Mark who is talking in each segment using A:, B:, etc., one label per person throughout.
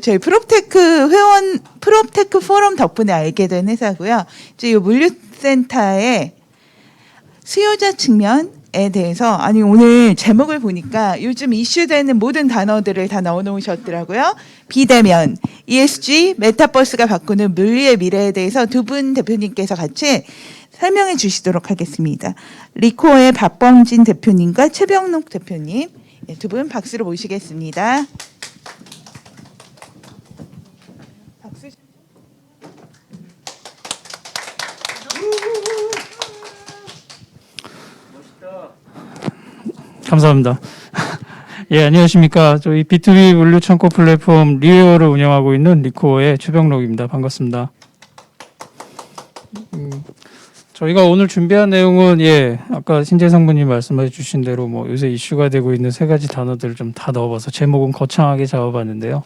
A: 저희 프롭테크 회원 프롭테크 포럼 덕분에 알게 된 회사고요. 이제 이 물류센터의 수요자 측면에 대해서 오늘 제목을 보니까 요즘 이슈되는 모든 단어들을 다 넣어놓으셨더라고요. 비대면, ESG, 메타버스가 바꾸는 물류의 미래에 대해서 두 분 대표님께서 같이 설명해 주시도록 하겠습니다. 리코어의 박범진 대표님과 최병록 대표님 두 분 박수로 모시겠습니다.
B: 감사합니다. 예, 안녕하십니까. 저희 B2B 물류 창고 플랫폼 리웨어를 운영하고 있는 리코어의 최병록입니다. 반갑습니다. 저희가 오늘 준비한 내용은 아까 신재상무님 말씀해 주신 대로 요새 이슈가 되고 있는 세 가지 단어들을 좀 다 넣어봐서 제목은 거창하게 잡아봤는데요.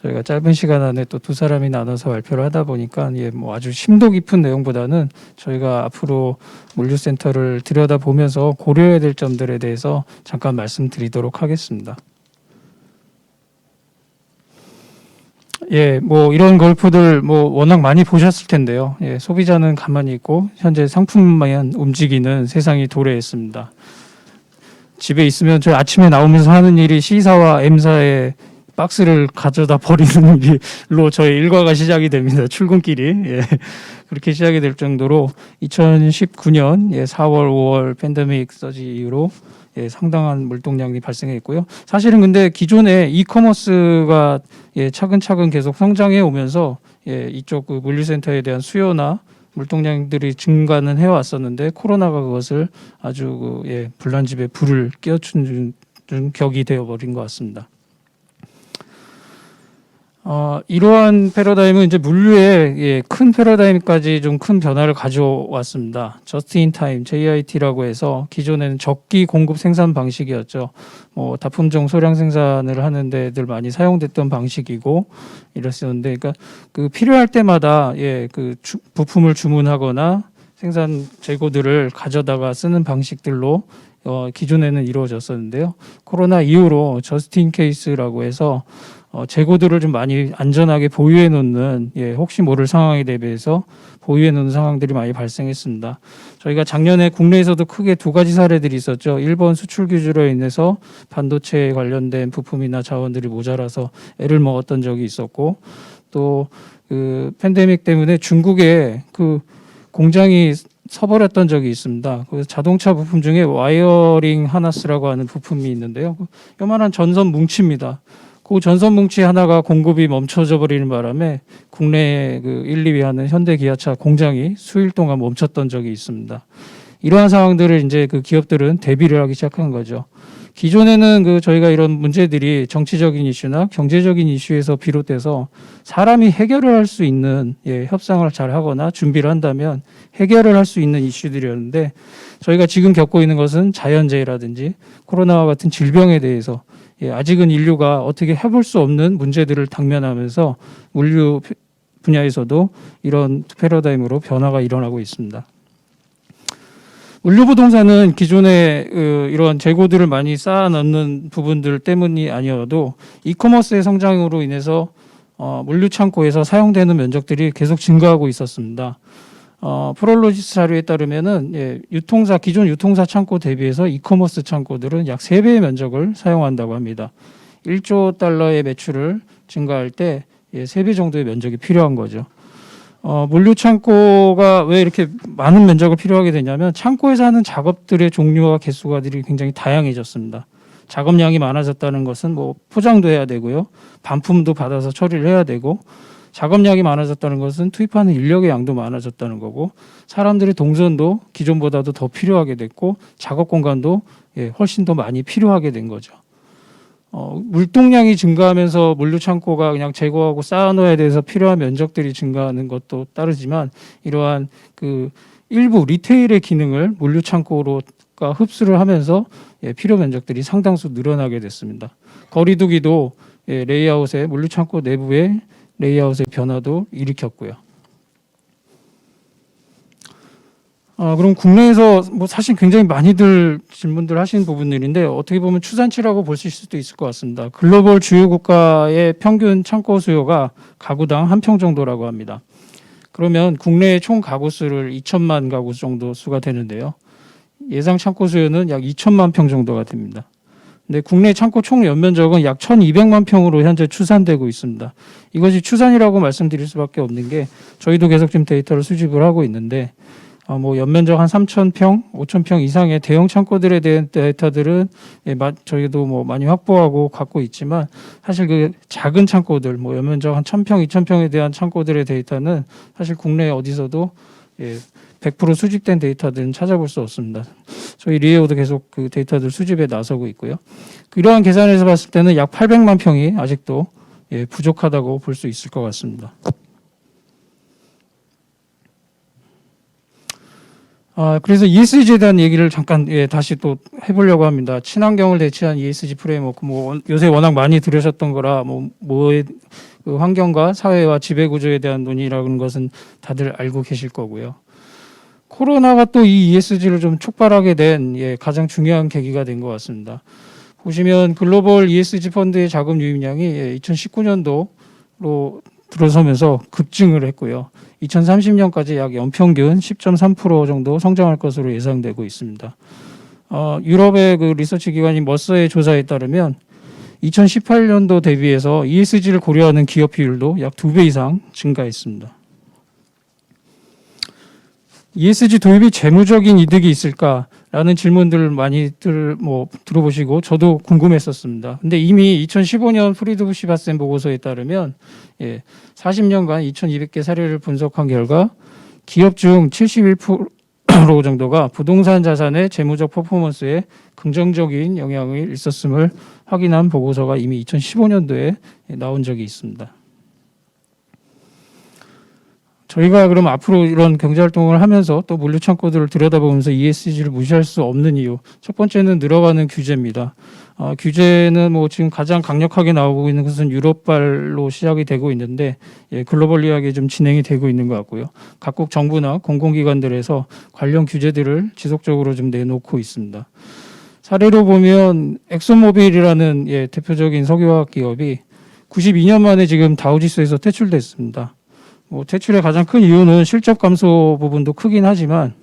B: 저희가 짧은 시간 안에 또 두 사람이 나눠서 발표를 하다 보니까 아주 심도 깊은 내용보다는 저희가 앞으로 물류센터를 들여다보면서 고려해야 될 점들에 대해서 잠깐 말씀드리도록 하겠습니다. 이런 걸프들 워낙 많이 보셨을 텐데요. 소비자는 가만히 있고 현재 상품만 움직이는 세상이 도래했습니다. 집에 있으면 저 아침에 나오면서 하는 일이 C사와 M사의 박스를 가져다 버리는 일로 저의 일과가 시작이 됩니다. 출근길이. 그렇게 시작이 될 정도로 2019년 4월, 5월 팬데믹 서지 이후로 상당한 물동량이 발생했고요. 사실은 근데 기존에 이커머스가 차근차근 계속 성장해 오면서 이쪽 그 물류센터에 대한 수요나 물동량들이 증가는 해왔었는데 코로나가 그것을 아주 불난집에 불을 끼얹은 격이 되어버린 것 같습니다. 이러한 패러다임은 이제 물류의 큰 패러다임까지 좀 큰 변화를 가져왔습니다. Just in time, JIT라고 해서 기존에는 적기 공급 생산 방식이었죠. 다품종 소량 생산을 하는 데들 많이 사용됐던 방식이고 이랬었는데, 그러니까 그 필요할 때마다 부품을 주문하거나 생산 재고들을 가져다가 쓰는 방식들로 기존에는 이루어졌었는데요. 코로나 이후로 저스트 인 케이스라고 해서 재고들을 좀 많이 안전하게 보유해 놓는 혹시 모를 상황에 대비해서 보유해 놓는 상황들이 많이 발생했습니다. 저희가 작년에 국내에서도 크게 두 가지 사례들이 있었죠. 일본 수출 규제로 인해서 반도체에 관련된 부품이나 자원들이 모자라서 애를 먹었던 적이 있었고, 또 그 팬데믹 때문에 중국에 그 공장이 서버렸던 적이 있습니다. 그래서 자동차 부품 중에 와이어링 하나스라고 하는 부품이 있는데요. 요만한 전선 뭉치입니다. 그 전선 뭉치 하나가 공급이 멈춰져 버리는 바람에 국내에 그 1, 2위 하는 현대 기아차 공장이 수일 동안 멈췄던 적이 있습니다. 이러한 상황들을 이제 그 기업들은 대비를 하기 시작한 거죠. 기존에는 저희가 이런 문제들이 정치적인 이슈나 경제적인 이슈에서 비롯돼서 사람이 해결을 할 수 있는 협상을 잘 하거나 준비를 한다면 해결을 할 수 있는 이슈들이었는데, 저희가 지금 겪고 있는 것은 자연재해라든지 코로나와 같은 질병에 대해서 아직은 인류가 어떻게 해볼 수 없는 문제들을 당면하면서 물류 분야에서도 이런 패러다임으로 변화가 일어나고 있습니다. 물류부동산은 기존에 이런 재고들을 많이 쌓아놓는 부분들 때문이 아니어도 이커머스의 성장으로 인해서 물류창고에서 사용되는 면적들이 계속 증가하고 있었습니다. 프롤로지스 자료에 따르면은 기존 유통사 창고 대비해서 이커머스 창고들은 약 3배의 면적을 사용한다고 합니다. 1조 달러의 매출을 증가할 때 3배 정도의 면적이 필요한 거죠. 물류 창고가 왜 이렇게 많은 면적을 필요하게 되냐면, 창고에서 하는 작업들의 종류와 개수가들이 굉장히 다양해졌습니다. 작업량이 많아졌다는 것은 포장도 해야 되고요, 반품도 받아서 처리를 해야 되고, 작업량이 많아졌다는 것은 투입하는 인력의 양도 많아졌다는 거고, 사람들의 동선도 기존보다도 더 필요하게 됐고, 작업 공간도 훨씬 더 많이 필요하게 된 거죠. 물동량이 증가하면서 물류 창고가 그냥 제거하고 쌓아놓아야 돼서 필요한 면적들이 증가하는 것도 따르지만, 이러한 일부 리테일의 기능을 물류 창고로가 흡수를 하면서 필요 면적들이 상당수 늘어나게 됐습니다. 거리두기도 레이아웃의 물류 창고 내부의 레이아웃의 변화도 일으켰고요. 그럼 국내에서 뭐 사실 굉장히 많이들 질문들 하시는 부분들인데 어떻게 보면 추산치라고 볼 수도 있을 것 같습니다. 글로벌 주요 국가의 평균 창고 수요가 가구당 1평 정도라고 합니다. 그러면 국내의 총 가구 수를 2천만 가구 정도 수가 되는데요. 예상 창고 수요는 약 2천만 평 정도가 됩니다. 근데 국내 창고 총 연면적은 약 1,200만 평으로 현재 추산되고 있습니다. 이것이 추산이라고 말씀드릴 수밖에 없는 게 저희도 계속 지금 데이터를 수집을 하고 있는데 뭐 연면적 한 3,000평, 5,000평 이상의 대형 창고들에 대한 데이터들은 저희도 뭐 많이 확보하고 갖고 있지만 사실 그 작은 창고들, 뭐 연면적 한 1,000평, 2,000평에 대한 창고들의 데이터는 사실 국내 어디서도 100% 수집된 데이터들은 찾아볼 수 없습니다. 저희 리에오도 계속 그 데이터들 수집에 나서고 있고요. 이러한 계산에서 봤을 때는 약 800만 평이 아직도 부족하다고 볼 수 있을 것 같습니다. 그래서 ESG에 대한 얘기를 잠깐 다시 또 해보려고 합니다. 친환경을 대체한 ESG 프레임워크, 뭐 요새 워낙 많이 들으셨던 거라 그 환경과 사회와 지배 구조에 대한 논의라는 것은 다들 알고 계실 거고요. 코로나가 또 이 ESG를 좀 촉발하게 된 가장 중요한 계기가 된 것 같습니다. 보시면 글로벌 ESG 펀드의 자금 유입량이 2019년도로 들어서면서 급증을 했고요. 2030년까지 약 연평균 10.3% 정도 성장할 것으로 예상되고 있습니다. 유럽의 그 리서치 기관인 머서의 조사에 따르면 2018년도 대비해서 ESG를 고려하는 기업 비율도 약 2배 이상 증가했습니다. ESG 도입이 재무적인 이득이 있을까라는 질문들을 많이들 들어보시고 저도 궁금했었습니다. 근데 이미 2015년 프리드 후시바센 보고서에 따르면 40년간 2,200개 사례를 분석한 결과 기업 중 71% 정도가 부동산 자산의 재무적 퍼포먼스에 긍정적인 영향이 있었음을 확인한 보고서가 이미 2015년도에 나온 적이 있습니다. 저희가 그럼 앞으로 이런 경제활동을 하면서 또 물류창고들을 들여다보면서 ESG를 무시할 수 없는 이유. 첫 번째는 늘어가는 규제입니다. 규제는 뭐 지금 가장 강력하게 나오고 있는 것은 유럽발로 시작이 되고 있는데 글로벌리하게 좀 진행이 되고 있는 것 같고요. 각국 정부나 공공기관들에서 관련 규제들을 지속적으로 좀 내놓고 있습니다. 사례로 보면 엑소모빌이라는 대표적인 석유화학 기업이 92년 만에 지금 다우지수에서 퇴출됐습니다. 퇴출의 가장 큰 이유는 실적 감소 부분도 크긴 하지만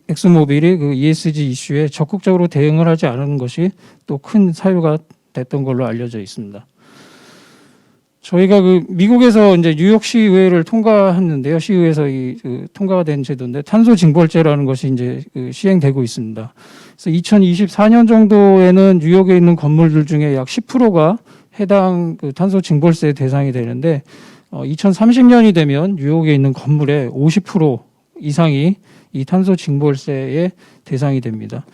B: 엑스모빌이 그 ESG 이슈에 적극적으로 대응을 하지 않은 것이 또 큰 사유가 됐던 걸로 알려져 있습니다. 저희가 그 미국에서 이제 뉴욕 시의회를 통과했는데요. 시의회에서 통과가 된 제도인데 탄소 징벌제라는 것이 이제 시행되고 있습니다. 그래서 2024년 정도에는 뉴욕에 있는 건물들 중에 약 10%가 해당 그 탄소 징벌세 대상이 되는데 2030년이 되면 뉴욕에 있는 건물의 50% 이상이 이 탄소 징벌세의 대상이 됩니다.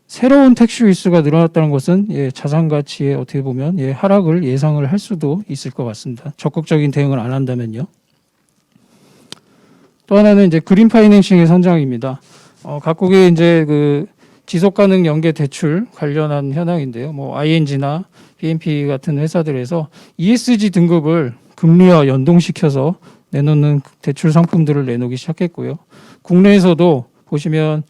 B: 새로운 택시 위수가 늘어났다는 것은 자산 가치에 어떻게 보면 하락을 예상을 할 수도 있을 것 같습니다. 적극적인 대응을 안 한다면요. 또 하나는 이제 그린 파이낸싱의 성장입니다. 각국의 이제 그 지속 가능 연계 대출 관련한 현황인데요. 뭐 ING나 BNP 같은 회사들에서 ESG 등급을 금리와 연동시켜서 내놓는 대출 상품들을 내놓기 시작했고요. 국내에서도 보시면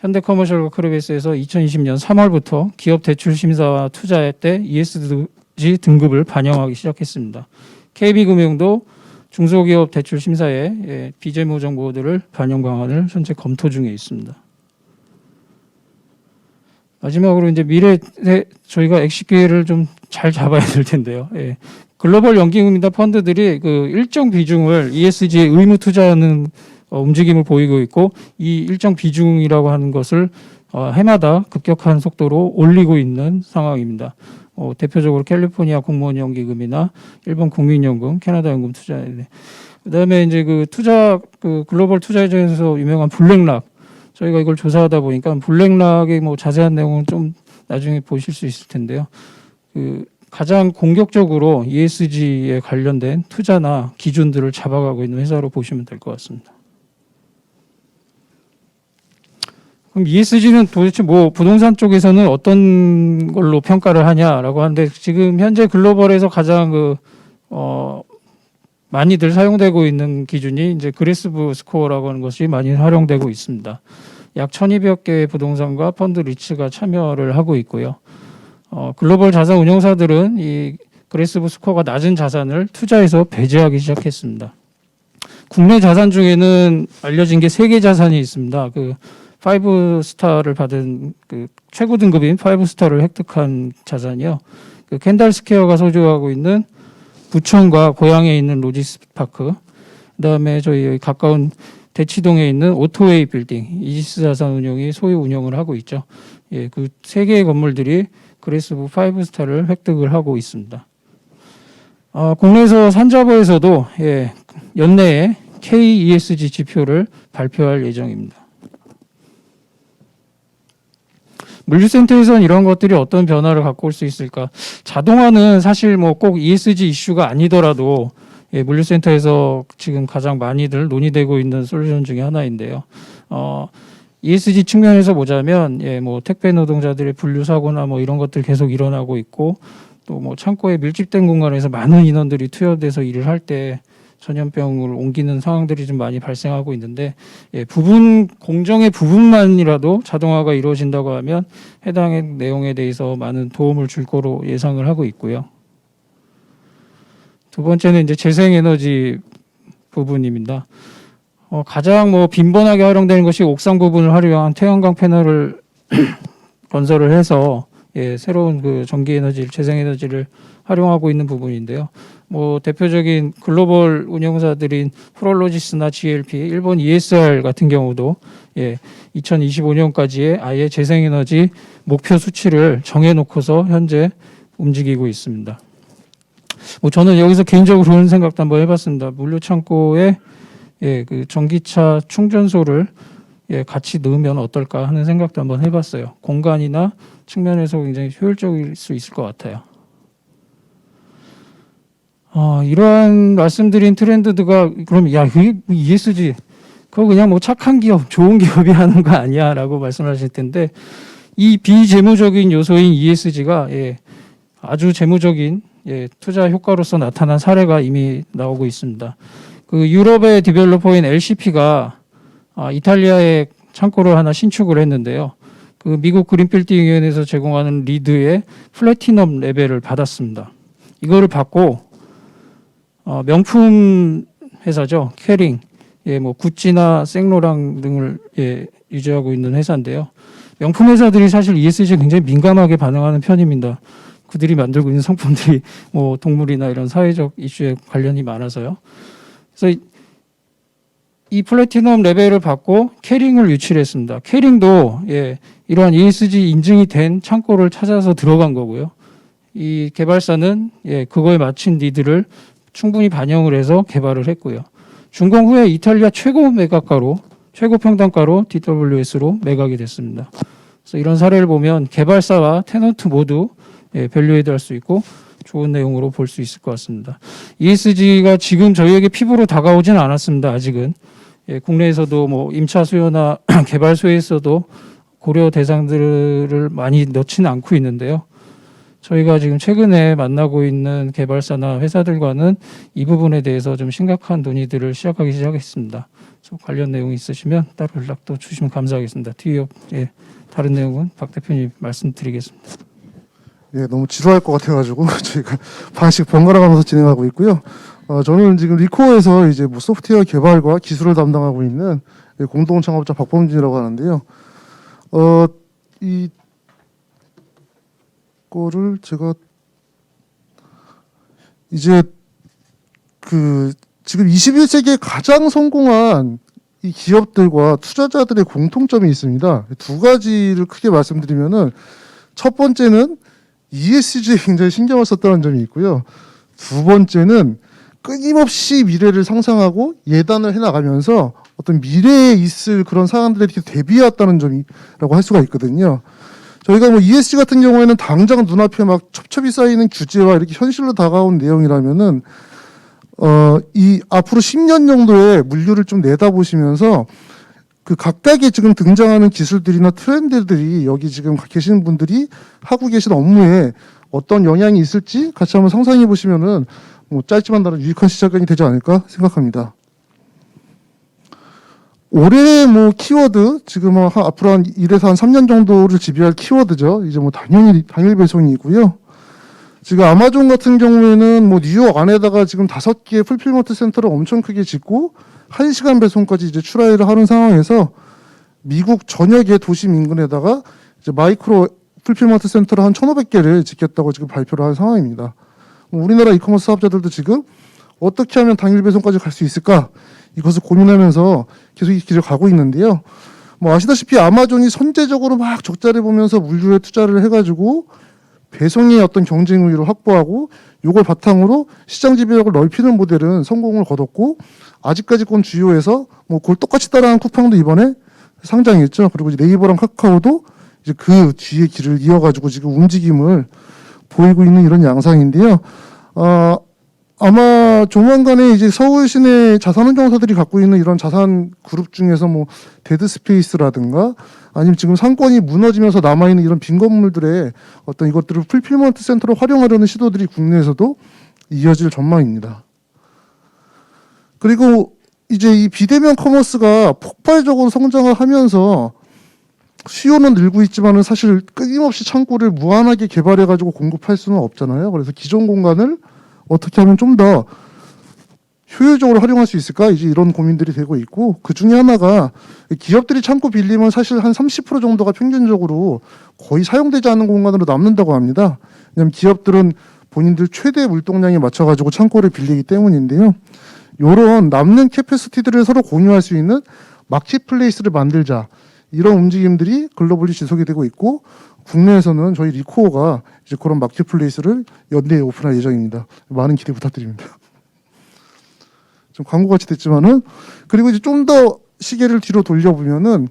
B: 현대커머셜과 크레베스에서 2020년 3월부터 기업 대출 심사와 투자 때 ESG 등급을 반영하기 시작했습니다. KB금융도 중소기업 대출 심사에 비재무 정보들을 반영 방안을 현재 검토 중에 있습니다. 마지막으로 이제 미래에 저희가 엑시 기회를 좀 잘 잡아야 될 텐데요. 글로벌 연기금이나 펀드들이 그 일정 비중을 ESG에 의무 투자하는 움직임을 보이고 있고 이 일정 비중이라고 하는 것을 해마다 급격한 속도로 올리고 있는 상황입니다. 대표적으로 캘리포니아 공무원 연기금이나 일본 국민연금, 캐나다 연금 투자. 그다음에 이제 그 글로벌 투자에서 유명한 블랙락. 저희가 이걸 조사하다 보니까 블랙락의 뭐 자세한 내용은 좀 나중에 보실 수 있을 텐데요. 가장 공격적으로 ESG에 관련된 투자나 기준들을 잡아가고 있는 회사로 보시면 될 것 같습니다. 그럼 ESG는 도대체 뭐 부동산 쪽에서는 어떤 걸로 평가를 하냐라고 하는데 지금 현재 글로벌에서 가장 많이들 사용되고 있는 기준이 이제 그레스브 스코어라고 하는 것이 많이 활용되고 있습니다. 약 1,200여 개의 부동산과 펀드 리츠가 참여를 하고 있고요. 글로벌 자산 운용사들은 이 그레스브 스코어가 낮은 자산을 투자해서 배제하기 시작했습니다. 국내 자산 중에는 알려진 게 3개 자산이 있습니다. 그 5스타를 받은 그 최고 등급인 5스타를 획득한 자산이요. 그 켄달 스퀘어가 소유하고 있는 부천과 고양에 있는 로지스파크, 그다음에 저희 여기 가까운 대치동에 있는 오토웨이 빌딩, 이지스 자산운용이 소유 운영을 하고 있죠. 예, 그 3개의 건물들이 그레스브 5스타를 획득을 하고 있습니다. 국내에서 산자부에서도 예, 연내에 KESG 지표를 발표할 예정입니다. 물류센터에서는 이런 것들이 어떤 변화를 갖고 올 수 있을까? 자동화는 사실 뭐 꼭 ESG 이슈가 아니더라도 예, 물류센터에서 지금 가장 많이들 논의되고 있는 솔루션 중에 하나인데요. ESG 측면에서 보자면 예, 뭐 택배 노동자들의 분류 사고나 뭐 이런 것들 계속 일어나고 있고 또 뭐 창고에 밀집된 공간에서 많은 인원들이 투여돼서 일을 할 때 전염병을 옮기는 상황들이 좀 많이 발생하고 있는데 예, 공정의 부분만이라도 자동화가 이루어진다고 하면 해당의 내용에 대해서 많은 도움을 줄 거로 예상을 하고 있고요. 두 번째는 이제 재생에너지 부분입니다. 가장 뭐 빈번하게 활용되는 것이 옥상 부분을 활용한 태양광 패널을 건설을 해서 예, 새로운 그 전기에너지, 재생에너지를 활용하고 있는 부분인데요. 뭐 대표적인 글로벌 운영사들인 프롤로지스나 GLP, 일본 ESR 같은 경우도 예, 2025년까지의 아예 재생에너지 목표 수치를 정해놓고서 현재 움직이고 있습니다. 뭐 저는 여기서 개인적으로 그런 생각도 한번 해봤습니다. 물류창고에 예, 그 전기차 충전소를 예, 같이 넣으면 어떨까 하는 생각도 한번 해봤어요. 공간이나 측면에서 굉장히 효율적일 수 있을 것 같아요. 이러한 말씀드린 트렌드가 그럼 야, 그게 ESG 그거 그냥 뭐 착한 기업, 좋은 기업이 하는 거 아니야라고 말씀하실 텐데 이 비재무적인 요소인 ESG가 예, 아주 재무적인 예, 투자 효과로서 나타난 사례가 이미 나오고 있습니다. 그 유럽의 디벨로퍼인 LCP가 이탈리아에 창고를 하나 신축을 했는데요. 그 미국 그린빌딩 위원회에서 제공하는 리드의 플래티넘 레벨을 받았습니다. 이거를 받고 명품 회사죠. 캐링, 예, 뭐 구찌나 생로랑 등을 예, 유지하고 있는 회사인데요. 명품 회사들이 사실 ESG에 굉장히 민감하게 반응하는 편입니다. 그들이 만들고 있는 상품들이 뭐 동물이나 이런 사회적 이슈에 관련이 많아서요. 그래서 이 플래티넘 레벨을 받고 캐링을 유치를 했습니다. 캐링도 예, 이러한 ESG 인증이 된 창고를 찾아서 들어간 거고요. 이 개발사는 예, 그거에 맞춘 니드를 충분히 반영을 해서 개발을 했고요. 준공 후에 이탈리아 최고 매각가로, 최고 평단가로 DWS로 매각이 됐습니다. 그래서 이런 사례를 보면 개발사와 테넌트 모두 예, 밸류에이드 할 수 있고 좋은 내용으로 볼 수 있을 것 같습니다. ESG가 지금 저희에게 피부로 다가오진 않았습니다. 아직은. 예, 국내에서도 뭐 임차 수요나 개발 수요에서도 고려 대상들을 많이 넣지는 않고 있는데요. 저희가 지금 최근에 만나고 있는 개발사나 회사들과는 이 부분에 대해서 좀 심각한 논의들을 시작하기 시작했습니다. 그래서 관련 내용이 있으시면 따로 연락도 주시면 감사하겠습니다. 뒤에 예, 다른 내용은 박 대표님 말씀드리겠습니다.
C: 예, 너무 지루할 것 같아가지고 저희가 반씩 번갈아가면서 진행하고 있고요. 저는 지금 리코어에서 이제 뭐 소프트웨어 개발과 기술을 담당하고 있는 공동 창업자 박범진이라고 하는데요. 이 거를 제가 이제 그 지금 21세기에 가장 성공한 이 기업들과 투자자들의 공통점이 있습니다. 두 가지를 크게 말씀드리면은 첫 번째는 ESG에 굉장히 신경을 썼다는 점이 있고요. 두 번째는 끊임없이 미래를 상상하고 예단을 해나가면서 어떤 미래에 있을 그런 상황들에 대비해왔다는 점이라고 할 수가 있거든요. 저희가 뭐 ESG 같은 경우에는 당장 눈앞에 막 첩첩이 쌓이는 규제와 이렇게 현실로 다가온 내용이라면은 이 앞으로 10년 정도의 물류를 좀 내다보시면서 그 각각의 지금 등장하는 기술들이나 트렌드들이 여기 지금 계시는 분들이 하고 계신 업무에 어떤 영향이 있을지 같이 한번 상상해 보시면은 뭐 짧지만 나름 유익한 시작이 되지 않을까 생각합니다. 올해 뭐 키워드 지금 앞으로 한 1에서 한 3년 정도를 지배할 키워드죠. 이제 뭐 당연히 당일 배송이고요. 지금 아마존 같은 경우에는 뭐 뉴욕 안에다가 지금 5개의 풀필먼트 센터를 엄청 크게 짓고 1시간 배송까지 이제 출하를 하는 상황에서 미국 전역의 도심 인근에다가 이제 마이크로 풀필먼트 센터를 한 1,500개를 짓겠다고 지금 발표를 한 상황입니다. 우리나라 이커머스 사업자들도 지금 어떻게 하면 당일 배송까지 갈 수 있을까? 이것을 고민하면서 계속 이 길을 가고 있는데요. 뭐 아시다시피 아마존이 선제적으로 막 적자를 보면서 물류에 투자를 해가지고 배송의 어떤 경쟁 우위를 확보하고 이걸 바탕으로 시장 지배력을 넓히는 모델은 성공을 거뒀고 아직까지건 주요해서 뭐 그걸 똑같이 따라한 쿠팡도 이번에 상장했죠. 그리고 이제 네이버랑 카카오도 이제 그 뒤에 길을 이어가지고 지금 움직임을 보이고 있는 이런 양상인데요. 아마 조만간에 이제 서울 시내 자산운용사들이 갖고 있는 이런 자산 그룹 중에서 뭐 데드스페이스라든가 아니면 지금 상권이 무너지면서 남아있는 이런 빈 건물들의 어떤 이것들을 풀필먼트 센터로 활용하려는 시도들이 국내에서도 이어질 전망입니다. 그리고 이제 이 비대면 커머스가 폭발적으로 성장을 하면서 수요는 늘고 있지만은 사실 끊임없이 창고를 무한하게 개발해가지고 공급할 수는 없잖아요. 그래서 기존 공간을 어떻게 하면 좀 더 효율적으로 활용할 수 있을까? 이제 이런 고민들이 되고 있고 그 중에 하나가 기업들이 창고 빌리면 사실 한 30% 정도가 평균적으로 거의 사용되지 않는 공간으로 남는다고 합니다. 왜냐하면 기업들은 본인들 최대 물동량에 맞춰가지고 창고를 빌리기 때문인데요. 이런 남는 캐패시티들을 서로 공유할 수 있는 마켓플레이스를 만들자. 이런 움직임들이 글로벌리 지속이 되고 있고 국내에서는 저희 리코어가 이제 그런 마켓플레이스를 연내에 오픈할 예정입니다. 많은 기대 부탁드립니다. 좀 광고같이 됐지만은 그리고 이제 좀 더 시계를 뒤로 돌려보면은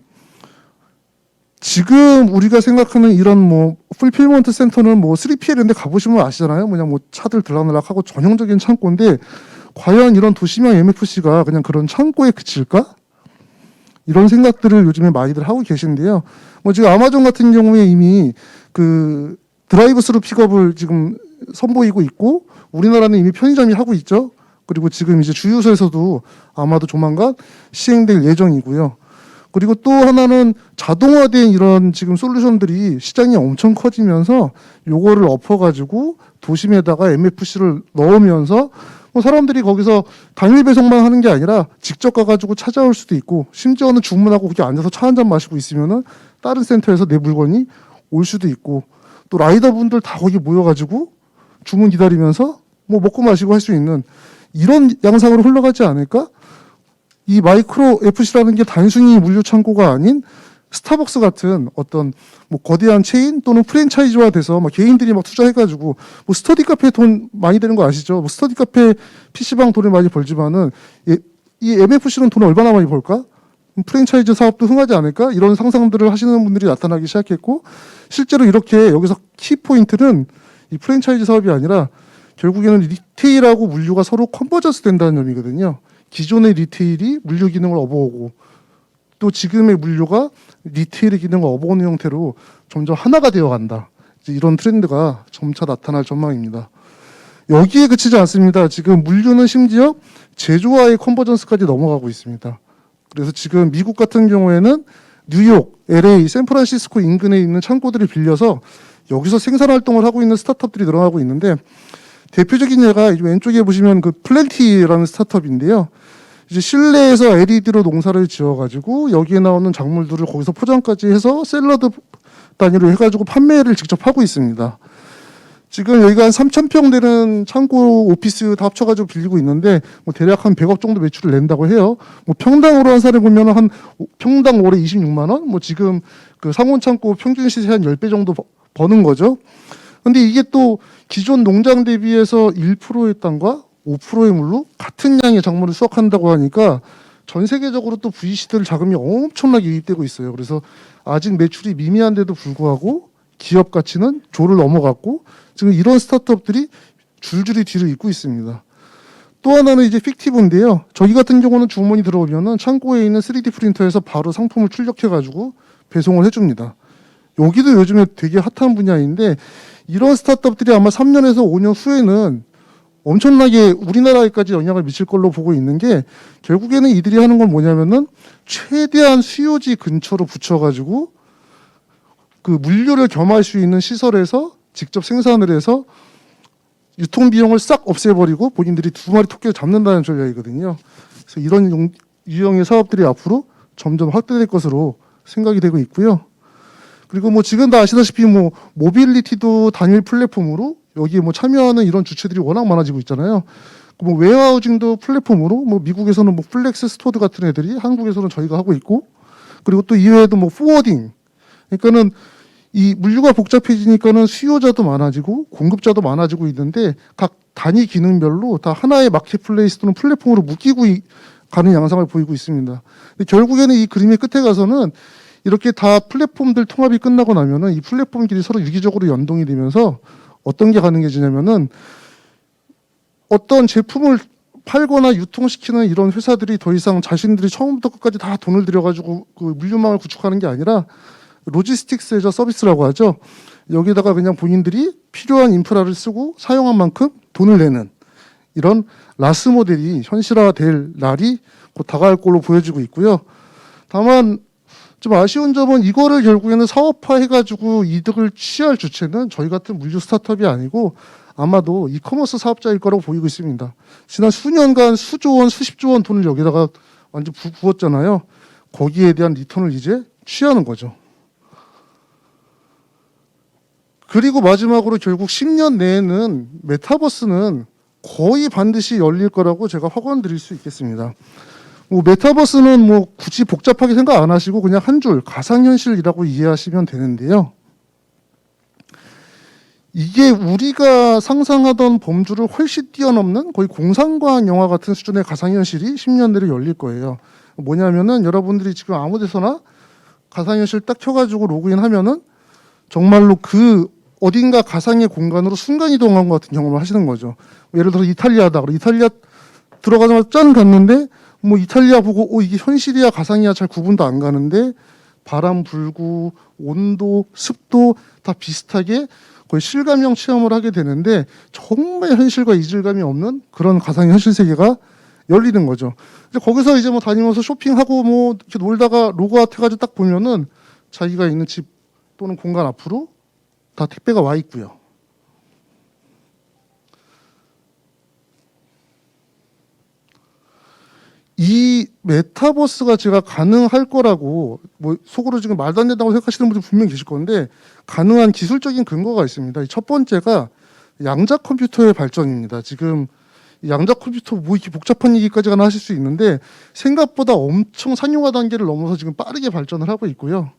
C: 지금 우리가 생각하는 이런 뭐 풀필먼트 센터는 뭐 3PL인데 가보시면 아시잖아요. 그냥 뭐 차들 들락날락하고 전형적인 창고인데 과연 이런 도시명 MFC가 그냥 그런 창고에 그칠까? 이런 생각들을 요즘에 많이들 하고 계신데요. 뭐 지금 아마존 같은 경우에 이미 그 드라이브 스루 픽업을 지금 선보이고 있고 우리나라는 이미 편의점이 하고 있죠. 그리고 지금 이제 주유소에서도 아마도 조만간 시행될 예정이고요. 그리고 또 하나는 자동화된 이런 지금 솔루션들이 시장이 엄청 커지면서 요거를 엎어가지고 도심에다가 MFC를 넣으면서 뭐 사람들이 거기서 당일 배송만 하는 게 아니라 직접 가가지고 찾아올 수도 있고 심지어는 주문하고 거기 앉아서 차 한잔 마시고 있으면은 다른 센터에서 내 물건이 올 수도 있고 또 라이더분들 다 거기 모여가지고 주문 기다리면서 뭐 먹고 마시고 할 수 있는 이런 양상으로 흘러가지 않을까? 이 마이크로 FC라는 게 단순히 물류 창고가 아닌 스타벅스 같은 어떤 뭐 거대한 체인 또는 프랜차이즈화 돼서 막 개인들이 막 투자해가지고 뭐 스터디 카페 돈 많이 되는 거 아시죠? 뭐 스터디 카페 PC방 돈을 많이 벌지만은 이 MFC는 돈을 얼마나 많이 벌까? 프랜차이즈 사업도 흥하지 않을까? 이런 상상들을 하시는 분들이 나타나기 시작했고 실제로 이렇게 여기서 키포인트는 이 프랜차이즈 사업이 아니라 결국에는 리테일하고 물류가 서로 컨버전스 된다는 점이거든요. 기존의 리테일이 물류 기능을 업어오고 또 지금의 물류가 리테일의 기능을 업어오는 형태로 점점 하나가 되어간다. 이런 트렌드가 점차 나타날 전망입니다. 여기에 그치지 않습니다. 지금 물류는 심지어 제조와의 컨버전스까지 넘어가고 있습니다. 그래서 지금 미국 같은 경우에는 뉴욕, LA, 샌프란시스코 인근에 있는 창고들을 빌려서 여기서 생산 활동을 하고 있는 스타트업들이 늘어나고 있는데 대표적인 예가 왼쪽에 보시면 그 플랜티라는 스타트업인데요. 이제 실내에서 LED로 농사를 지어가지고 여기에 나오는 작물들을 거기서 포장까지 해서 샐러드 단위로 해가지고 판매를 직접 하고 있습니다. 지금 여기가 한 3,000평 되는 창고 오피스 다 합쳐가지고 빌리고 있는데 뭐 대략 한 100억 정도 매출을 낸다고 해요. 뭐 평당으로 한 사례 보면 한 평당 올해 26만 원? 뭐 지금 그 상온 창고 평균 시세 한 10배 정도 버는 거죠. 근데 이게 또 기존 농장 대비해서 1%의 땅과 5%의 물로 같은 양의 작물을 수확한다고 하니까 전 세계적으로 또 VC들 자금이 엄청나게 유입되고 있어요. 그래서 아직 매출이 미미한데도 불구하고 기업 가치는 조를 넘어갔고 지금 이런 스타트업들이 줄줄이 뒤를 잇고 있습니다. 또 하나는 이제 픽티브인데요. 저희 같은 경우는 주문이 들어오면은 창고에 있는 3D 프린터에서 바로 상품을 출력해가지고 배송을 해줍니다. 여기도 요즘에 되게 핫한 분야인데 이런 스타트업들이 아마 3년에서 5년 후에는 엄청나게 우리나라에까지 영향을 미칠 걸로 보고 있는 게 결국에는 이들이 하는 건 뭐냐면은 최대한 수요지 근처로 붙여가지고 그 물류를 겸할 수 있는 시설에서 직접 생산을 해서 유통 비용을 싹 없애버리고 본인들이 두 마리 토끼를 잡는다는 전략이거든요. 그래서 이런 유형의 사업들이 앞으로 점점 확대될 것으로 생각이 되고 있고요. 그리고 뭐 지금 다 아시다시피 뭐 모빌리티도 단일 플랫폼으로 여기에 뭐 참여하는 이런 주체들이 워낙 많아지고 있잖아요. 뭐 웨어하우징도 플랫폼으로 뭐 미국에서는 뭐 플렉스 스토어드 같은 애들이 한국에서는 저희가 하고 있고 그리고 또 이외에도 뭐 포워딩 그러니까는 이 물류가 복잡해지니까는 수요자도 많아지고 공급자도 많아지고 있는데 각 단위 기능별로 다 하나의 마켓플레이스 또는 플랫폼으로 묶이고 가는 양상을 보이고 있습니다. 근데 결국에는 이 그림의 끝에 가서는 이렇게 다 플랫폼들 통합이 끝나고 나면은 이 플랫폼끼리 서로 유기적으로 연동이 되면서 어떤 게 가능해지냐면은 어떤 제품을 팔거나 유통시키는 이런 회사들이 더 이상 자신들이 처음부터 끝까지 다 돈을 들여가지고 그 물류망을 구축하는 게 아니라 로지스틱스 에저 서비스라고 하죠. 여기다가 그냥 본인들이 필요한 인프라를 쓰고 사용한 만큼 돈을 내는 이런 라스 모델이 현실화될 날이 곧 다가올 걸로 보여지고 있고요. 다만 좀 아쉬운 점은 이거를 결국에는 사업화해가지고 이득을 취할 주체는 저희 같은 물류 스타트업이 아니고 아마도 이커머스 사업자일 거라고 보이고 있습니다. 지난 수년간 수조 원, 수십조 원 돈을 여기다가 완전 부었잖아요. 거기에 대한 리턴을 이제 취하는 거죠. 그리고 마지막으로 결국 10년 내에는 메타버스는 거의 반드시 열릴 거라고 제가 확언 드릴 수 있겠습니다. 뭐 메타버스는 뭐 굳이 복잡하게 생각 안 하시고 그냥 한 줄 가상현실이라고 이해하시면 되는데요. 이게 우리가 상상하던 범주를 훨씬 뛰어넘는 거의 공상과학 영화 같은 수준의 가상현실이 10년 내로 열릴 거예요. 뭐냐면은 여러분들이 지금 아무 데서나 가상현실 딱 켜가지고 로그인하면은 정말로 그 어딘가 가상의 공간으로 순간이동한 것 같은 경험을 하시는 거죠. 예를 들어서 이탈리아다. 그리고 이탈리아 들어가자마자 짠 갔는데 뭐 이탈리아 보고 이게 현실이야 가상이야 잘 구분도 안 가는데 바람 불고 온도 습도 다 비슷하게 거의 실감형 체험을 하게 되는데 정말 현실과 이질감이 없는 그런 가상 현실 세계가 열리는 거죠. 이제 거기서 이제 뭐 다니면서 쇼핑하고 뭐 이렇게 놀다가 로그아웃 해가지고 딱 보면은 자기가 있는 집 또는 공간 앞으로 다 택배가 와 있고요. 이 메타버스가 제가 가능할 거라고 뭐 속으로 지금 말도 안 된다고 생각하시는 분들 분명히 계실 건데 가능한 기술적인 근거가 있습니다. 첫 번째가 양자 컴퓨터의 발전입니다. 지금 양자 컴퓨터 뭐 이렇게 복잡한 얘기까지 하나 하실 수 있는데 생각보다 엄청 상용화 단계를 넘어서 지금 빠르게 발전을 하고 있고요.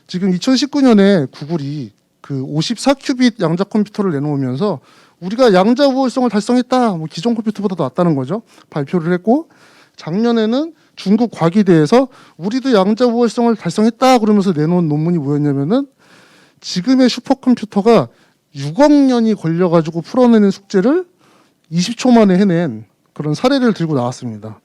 C: 지금 2019년에 구글이 그 54큐빗 양자 컴퓨터를 내놓으면서 우리가 양자 우월성을 달성했다. 뭐 기존 컴퓨터보다 더 낫다는 거죠. 발표를 했고 작년에는 중국 과기대에서 우리도 양자 우월성을 달성했다 그러면서 내놓은 논문이 뭐였냐면은 지금의 슈퍼컴퓨터가 6억 년이 걸려가지고 풀어내는 숙제를 20초 만에 해낸 그런 사례를 들고 나왔습니다.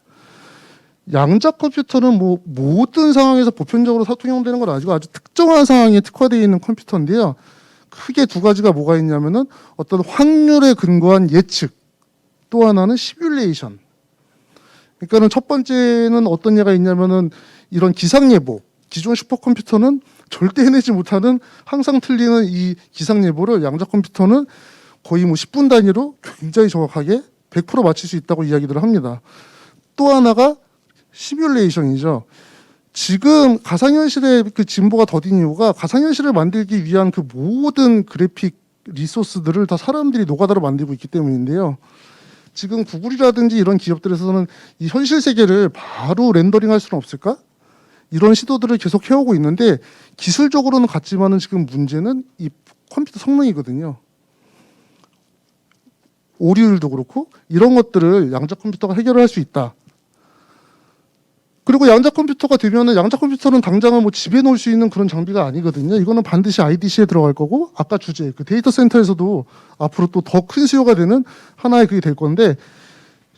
C: 양자 컴퓨터는 뭐 모든 상황에서 보편적으로 통용되는 건 아니고 아주 특정한 상황에 특화되어 있는 컴퓨터인데요. 크게 두 가지가 뭐가 있냐면은 어떤 확률에 근거한 예측, 또 하나는 시뮬레이션. 그러니까는 첫 번째는 어떤 예가 있냐면은 이런 기상 예보. 기존 슈퍼컴퓨터는 절대 해내지 못하는 항상 틀리는 이 기상 예보를 양자 컴퓨터는 거의 뭐 10분 단위로 굉장히 정확하게 100% 맞출 수 있다고 이야기들을 합니다. 또 하나가 시뮬레이션이죠. 지금 가상현실의 그 진보가 더딘 이유가 가상현실을 만들기 위한 그 모든 그래픽 리소스들을 다 사람들이 노가다로 만들고 있기 때문인데요. 지금 구글이라든지 이런 기업들에서는 이 현실 세계를 바로 렌더링할 수는 없을까? 이런 시도들을 계속 해오고 있는데 기술적으로는 같지만은 지금 문제는 이 컴퓨터 성능이거든요. 오류율도 그렇고 이런 것들을 양자 컴퓨터가 해결을 할 수 있다. 그리고 양자 컴퓨터가 되면은 양자 컴퓨터는 당장은 뭐 집에 놓을 수 있는 그런 장비가 아니거든요. 이거는 반드시 IDC에 들어갈 거고 아까 주제 그 데이터 센터에서도 앞으로 또 더 큰 수요가 되는 하나의 그게 될 건데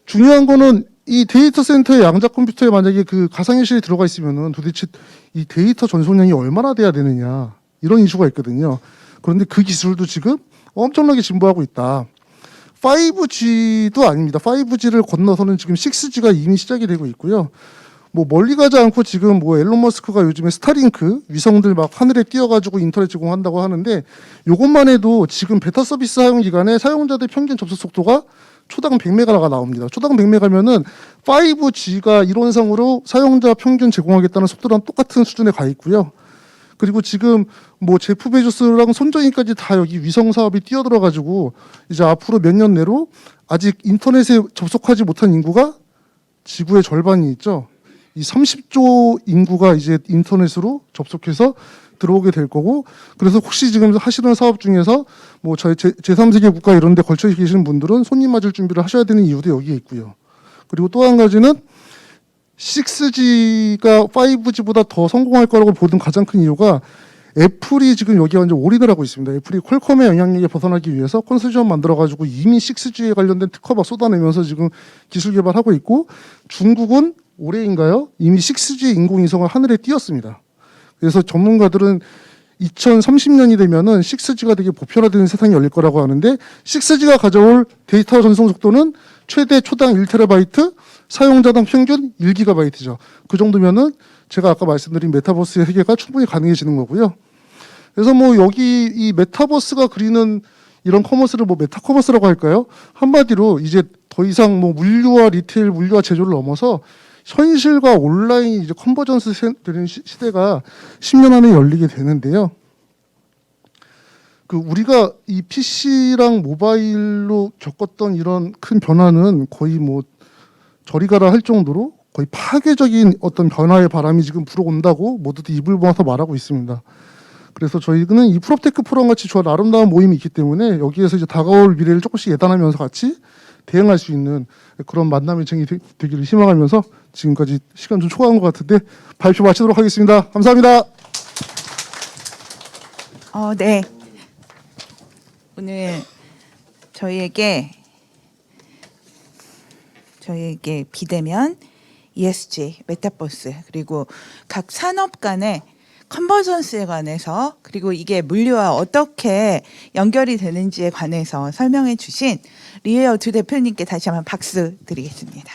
C: 중요한 거는 이 데이터 센터의 양자 컴퓨터에 만약에 그 가상현실이 들어가 있으면은 도대체 이 데이터 전송량이 얼마나 돼야 되느냐 이런 이슈가 있거든요. 그런데 그 기술도 지금 엄청나게 진보하고 있다. 5G도 아닙니다. 5G를 건너서는 지금 6G가 이미 시작이 되고 있고요. 뭐 멀리 가지 않고 지금 뭐 앨런 머스크가 요즘에 스타링크 위성들 막 하늘에 띄워가지고 인터넷 제공한다고 하는데 요것만 해도 지금 베타 서비스 사용 기간에 사용자들 평균 접속 속도가 초당 100메가가 나옵니다. 초당 100메가면은 5G가 이론상으로 사용자 평균 제공하겠다는 속도랑 똑같은 수준에 가 있고요. 그리고 지금 뭐 제프 베조스랑 손정희까지 다 여기 위성 사업이 뛰어들어가지고 이제 앞으로 몇 년 내로 아직 인터넷에 접속하지 못한 인구가 지구의 절반이 있죠. 이 30조 인구가 이제 인터넷으로 접속해서 들어오게 될 거고, 그래서 혹시 지금 하시는 사업 중에서 뭐 저희 제3세계 국가 이런 데 걸쳐 계시는 분들은 손님 맞을 준비를 하셔야 되는 이유도 여기에 있고요. 그리고 또 한 가지는 6G가 5G보다 더 성공할 거라고 보는 가장 큰 이유가 애플이 지금 여기 완전 올인을 하고 있습니다. 애플이 퀄컴의 영향력에 벗어나기 위해서 컨소시엄 만들어가지고 이미 6G에 관련된 특허 막 쏟아내면서 지금 기술 개발하고 있고, 중국은 올해인가요? 이미 6G 인공위성을 하늘에 띄웠습니다. 그래서 전문가들은 2030년이 되면은 6G가 되게 보편화되는 세상이 열릴 거라고 하는데, 6G가 가져올 데이터 전송 속도는 최대 초당 1TB, 사용자당 평균 1GB죠. 그 정도면은 제가 아까 말씀드린 메타버스의 세계가 충분히 가능해지는 거고요. 그래서 뭐 여기 이 메타버스가 그리는 이런 커머스를 뭐 메타커머스라고 할까요? 한마디로 이제 더 이상 뭐 물류와 리테일, 물류와 제조를 넘어서 현실과 온라인 이제 컨버전스 되는 시대가 10년 안에 열리게 되는데요. 그 우리가 이 PC랑 모바일로 겪었던 이런 큰 변화는 거의 뭐 저리 가라 할 정도로 거의 파괴적인 어떤 변화의 바람이 지금 불어온다고 모두들 입을 모아서 말하고 있습니다. 그래서 저희는 이 프롭테크 포럼 같이 좋은 아름다운 모임이 있기 때문에 여기에서 이제 다가올 미래를 조금씩 예단하면서 같이 대응할 수 있는 그런 만남의 장이 되기를 희망하면서 지금까지 시간 좀 초과한 것 같은데 발표 마치도록 하겠습니다. 감사합니다.
A: 네. 오늘 저희에게 비대면, ESG, 메타버스, 그리고 각 산업 간의 컨버전스에 관해서, 그리고 이게 물류와 어떻게 연결이 되는지에 관해서 설명해 주신 리에어 두 대표님께 다시 한번 박수 드리겠습니다.